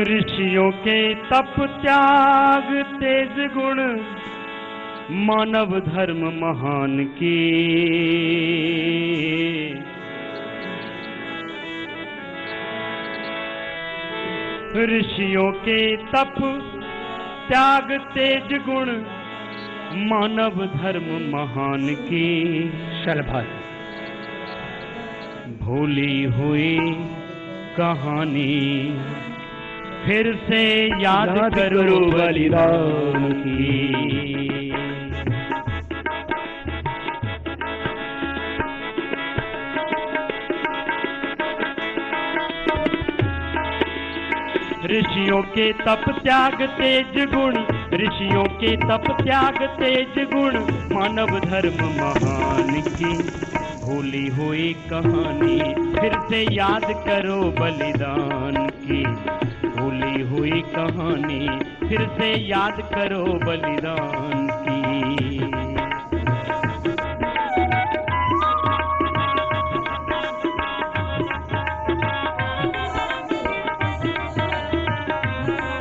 ऋषियों के तप त्याग तेज गुण मानव धर्म महान की। ऋषियों के तप त्याग तेज गुण मानव धर्म महान की। शलभात भूली हुई कहानी फिर से याद करो बलिदान की। ऋषियों के तप त्याग तेज गुण, ऋषियों के तप त्याग तेज गुण मानव धर्म महान की। भूली हुई कहानी फिर से याद करो बलिदान की। भूली हुई कहानी फिर से याद करो बलिदान की।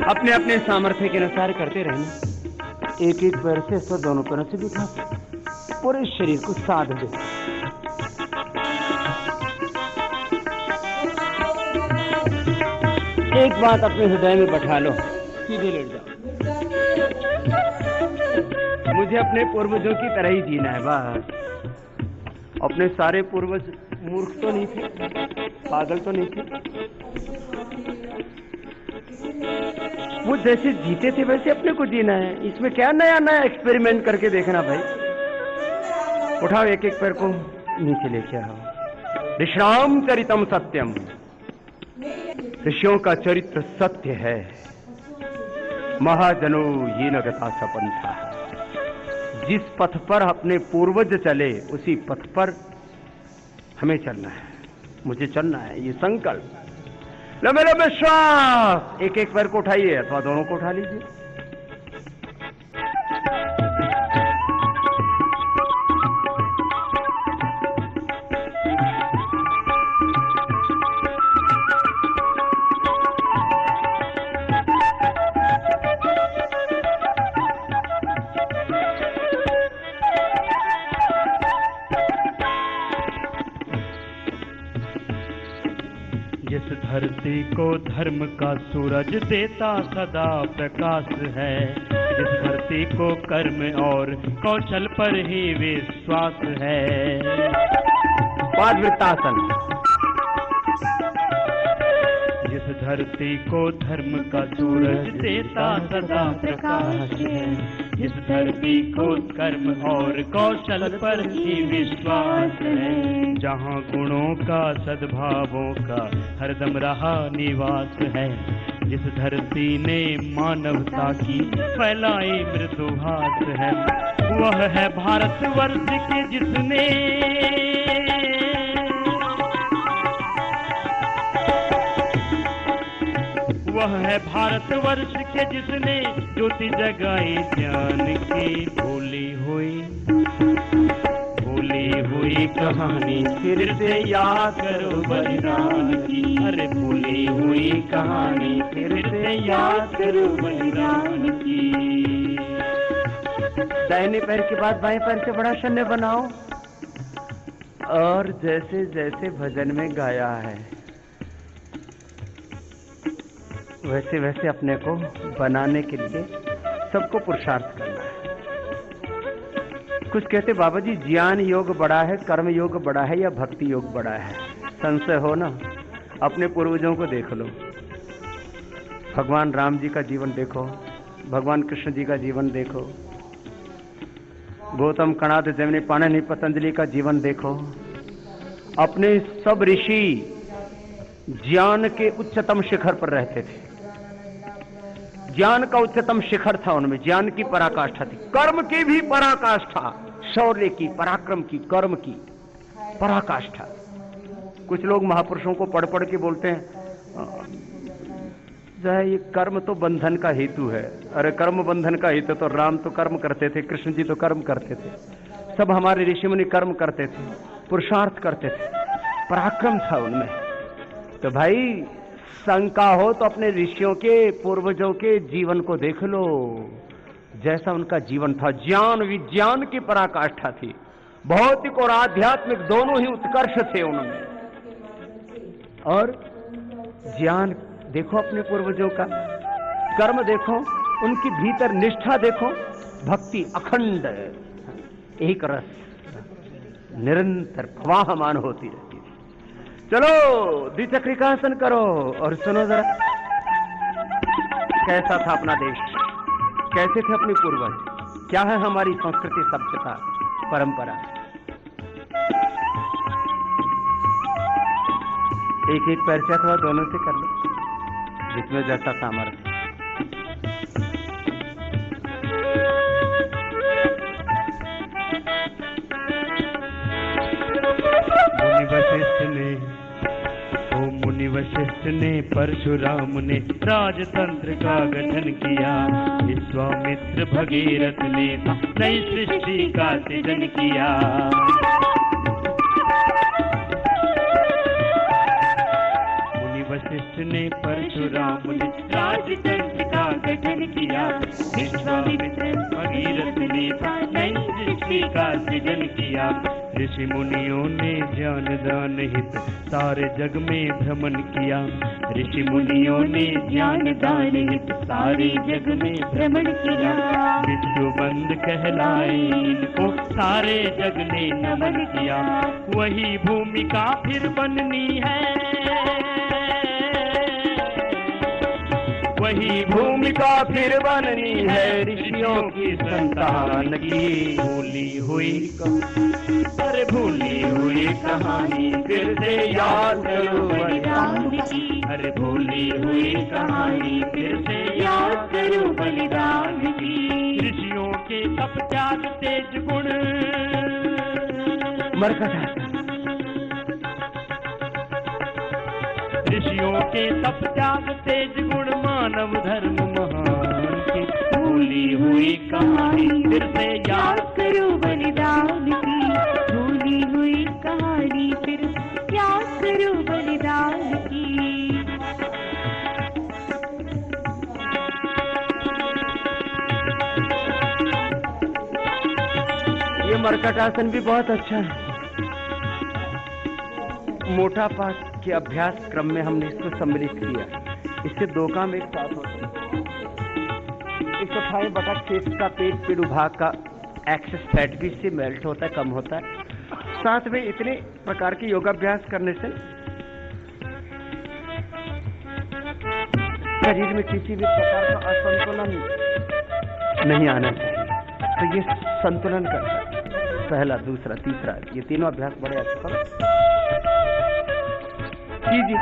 अपने अपने सामर्थ्य के अनुसार करते रहना। एक एक पैर से तो दोनों पैरों से भी खा, पूरे शरीर को साध दो। एक बात अपने हृदय में बैठा लो, सीधे लेट जाओ। मुझे अपने पूर्वजों की तरह ही जीना है बस। अपने सारे पूर्वज मूर्ख तो नहीं थे, पागल तो नहीं थे। वो जैसे जीते थे वैसे अपने को जीना है। इसमें क्या नया नया एक्सपेरिमेंट करके देखना भाई। उठाओ एक एक पैर को नीचे लेके आओ। ऋषिणाम चरितम सत्यम, ऋषियों का चरित्र सत्य है। महाजनो ये नगता सपंथा, जिस पथ पर अपने पूर्वज चले उसी पथ पर हमें चलना है। मुझे चलना है, ये संकल्प। लंबे लंबे श्वास। एक एक पैर को उठाइए अथवा दोनों को उठा लीजिए। जिस धरती को धर्म का सूरज देता सदा प्रकाश है, जिस धरती को कर्म और कौशल पर ही विश्वास है। पादवृत्तासन। जिस धरती को धर्म का सूरज देता सदा प्रकाश है, जिस धरती को कर्म और कौशल पर ही विश्वास है। जहाँ गुणों का सद्भावों का हरदम रहा निवास है। जिस धरती ने मानवता की फैलाई मृदुभास है, वह है भारतवर्ष के जिसने वह है भारतवर्ष के जिसने ज्योति जगाई ज्ञान की। भूली हुई कहानी फिर से याद करो बलिदान की। अरे भूली हुई कहानी फिर से याद करो बलिदान की। दाहिने पैर के बाद बाएं पैर से बड़ा शून्य बनाओ और जैसे जैसे भजन में गाया है वैसे वैसे अपने को बनाने के लिए सबको पुरुषार्थ करना है। कुछ कहते बाबा जी ज्ञान योग बड़ा है, कर्म योग बड़ा है या भक्ति योग बड़ा है? संशय हो ना, अपने पूर्वजों को देख लो। भगवान राम जी का जीवन देखो, भगवान कृष्ण जी का जीवन देखो, गौतम कणाद जैमिनी पाणिनि पतंजलि का जीवन देखो। अपने सब ऋषि ज्ञान के उच्चतम शिखर पर रहते थे। ज्ञान का उच्चतम शिखर था उनमें, ज्ञान की पराकाष्ठा थी। कर्म की भी पराकाष्ठा, शौर्य की, पराक्रम की, कर्म की पराकाष्ठा। कुछ लोग महापुरुषों को पढ़ पढ़ के बोलते हैं ये कर्म तो बंधन का हेतु है। अरे कर्म बंधन का हेतु तो राम तो कर्म करते थे, कृष्ण जी तो कर्म करते थे, सब हमारे ऋषि मुनि कर्म करते थे, पुरुषार्थ करते थे, पराक्रम था उनमें। तो भाई शंका हो तो अपने ऋषियों के, पूर्वजों के जीवन को देख लो, जैसा उनका जीवन था। ज्ञान विज्ञान की पराकाष्ठा थी, भौतिक और आध्यात्मिक दोनों ही उत्कर्ष थे उनमें। और ज्ञान देखो अपने पूर्वजों का, कर्म देखो, उनकी भीतर निष्ठा देखो, भक्ति अखंड, एक रस निरंतर प्रवाहमान होती रहती थी। चलो द्विचक्रिकासन करो और सुनो जरा, कैसा था अपना देश, कैसे थे अपने पूर्वज, क्या है हमारी संस्कृति, सभ्यता, परंपरा। एक एक परिचय अथवा दोनों से कर लो, जिसमें जैसा सामर्थ्य। मुनि वशिष्ठ ने परशुराम ने राजतंत्र का गठन किया, विश्वामित्र भगीरथ ने नई सृष्टि का सृजन किया। मुनि वशिष्ठ ने परशुराम ने राजतंत्र का गठन किया, विश्वामित्र भगीरथ ने नई सृष्टि का सृजन किया। ऋषि मुनियों ने ज्ञान दान हित सारे जग में भ्रमण किया, ऋषि मुनियों ने ज्ञान दान हित सारे जग में भ्रमण किया। विश्व बंद कहलाए इनको सारे जग ने नमन किया, वही भूमिका फिर बननी है, वही भूमिका फिर बननी है ऋषियों की संतान की। भूली हुई अरे भूली हुई कहानी फिर से याद करो बलिदान की, अरे भूली हुई कहानी फिर से याद करो बलिदान की। ऋषियों के तप त्याग तेज गुण ऋषियों के तप त्याग तेज गुण मानव धर्म महान की। भूली हुई कहानी फिर से याद करो बलिदान की, भूली हुई कहानी फिर याद करो बलिदान की। ये मर्कटासन भी बहुत अच्छा है। मोटा पाठ के अभ्यास क्रम में हमने इसको सम्मिलित किया, इससे दो काम एक साथ होते हैं। 128 बटा 6 का पेट पीड़ू भाग का एक्सेस फैट भी इससे मेल्ट होता है, कम होता है। साथ में इतने प्रकार के योगाभ्यास करने से शरीर में किसी भी प्रकार का असंतुलन नहीं आना चाहिए, तो ये संतुलन करता है। पहला, दूसरा, तीसरा, ये तीनों अभ्यास बड़े अच्छे करो कीजिए।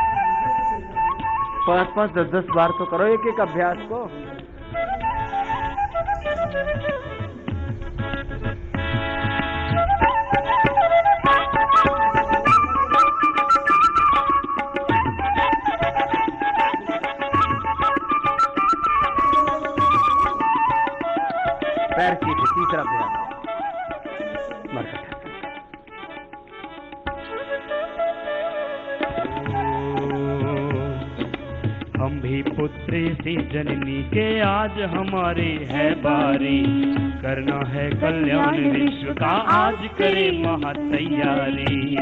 5-5, 10-10 बार तो करो एक एक अभ्यास को। पैर सीधे, तीसरा अभ्यास हम भी पुत्री सी जननी के आज हमारे है बारी, करना है कल्याण विश्व का आज करे महातैयारी।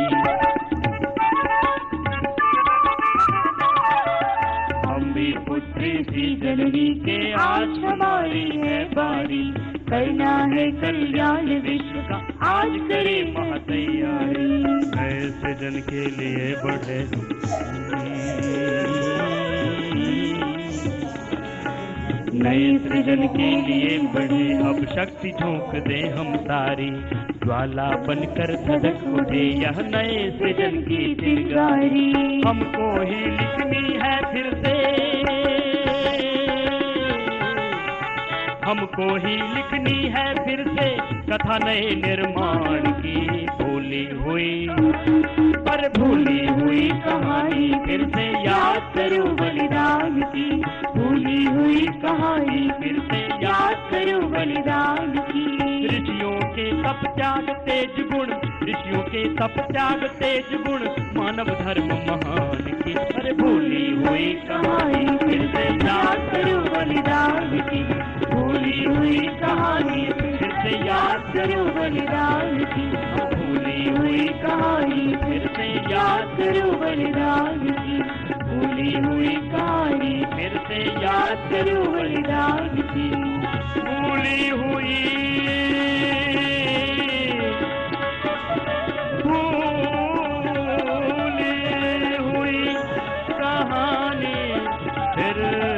हम भी पुत्री सी जननी के आज हमारी है बारी, करना है कल्याण विश्व का आज करे महातैयारी। नए सृजन के लिए बढ़े नए सृजन के लिए बढ़े, अब शक्ति झोंक दे हम सारी, ज्वाला बनकर धधक उठे यह नए सृजन की चिंगारी। हमको ही लिखनी है फिर से, हमको ही लिखनी है फिर से कथा नए निर्माण की। भूली हुई पर भूली हुई कहानी फिर से याद करो बलिदान की, भूली हुई कहानी फिर से याद करो बलिदान की। ऋषियों के तप त्याग तेज गुण, ऋषियों ऋषियों के तप त्याग तेज गुण मानव धर्म महान की। अरे भूली हुई कहानी फिर से याद करो बलिदान की, भूली हुई कहानी फिर से याद करो बलिदान की, भूली हुई कहानी फिर से याद करो बलिदान की, भूली हुई कहानी फिर से याद करो बलिदान की। भूली हुई कहानी फिर